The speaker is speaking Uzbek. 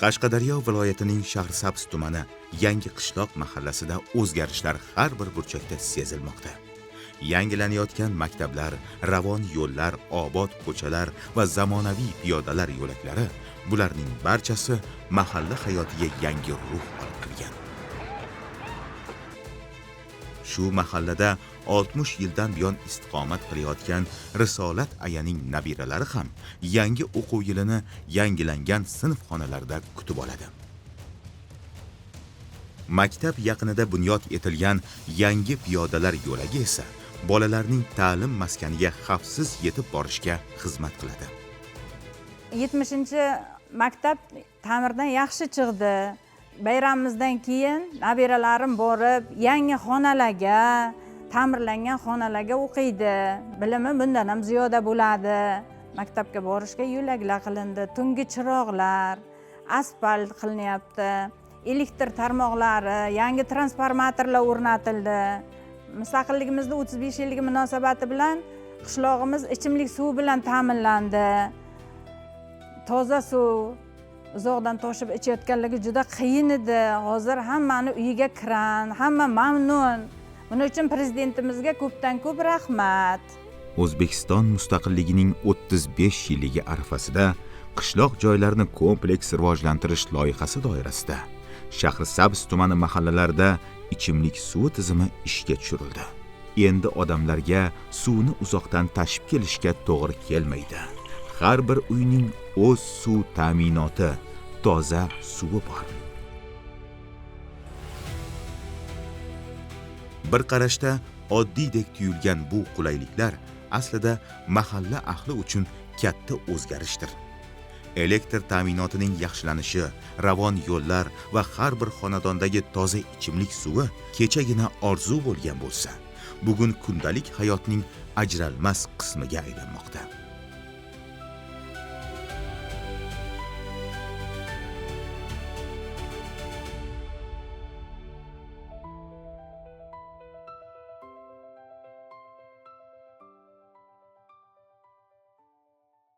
Qashqadaryo viloyatining Shahrisabz tumani Yangi qishloq mahallasida o'zgarishlar har bir burchakda sezilmoqda. Yangilanayotgan maktablar, ravon yo'llar, obod ko'chalar va zamonaviy piyodalar yo'laklari bularning barchasi mahalla hayotiga yangi ruh olib kirgan. Shu mahallada 60 yildan buyon istiqomat qilayotgan Risolat ayaning nabiralari ham yangi o'quv yilini yangilangan sinf xonalarida kutib oladi. Maktab yaqinida bunyod etilgan yangi piyodalar yo'lagi esa bolalarning ta'lim maskaniga xavfsiz yetib borishga xizmat qiladi. 70-maktab ta'mirdan yaxshi chiqdi. Bayramimizdan keyin nabiralarim borib, yangi xonalarga, ta'mirlangan xonalarga o'qiydi. Bilimi bundan ham ziyoda bo'ladi. Maktabga borishga yo'laklar qilindi, tungi chiroqlar, asfalt qilinyapti, elektr tarmoqlari, yangi transformatorlar o'rnatildi. Mustaqilligimizda 35 yilligi munosabati bilan qishlog'imiz ichimlik suvi bilan ta'minlandi. Toza suv uzoqdan toshib ichayotganligi juda qiyin edi. Hozir hammani uyiga kran, hamma mamnun. Buning uchun prezidentimizga ko'pdan ko'p rahmat. O'zbekiston mustaqilligining 35 yilligi arafasida qishloq joylarini kompleks rivojlantirish loyihasi doirasida Shahrisabz tumani mahallalarida ichimlik suvi tizimi ishga tushirildi. Endi odamlarga suvni uzoqdan tashib kelishga to'g'ri kelmaydi. Har bir uyning o'z suv ta'minoti, toza suvi bor. Bir qarashda oddiydek tuyulgan bu qulayliklar aslida mahalla ahli uchun katta o'zgarishdir. Elektr ta'minotining yaxshilanishi, ravon yo'llar va har bir xonadondagi toza ichimlik suvi kechagina orzu bo'lgan bo'lsa, bugun kundalik hayotning ajralmas qismiga aylanmoqda.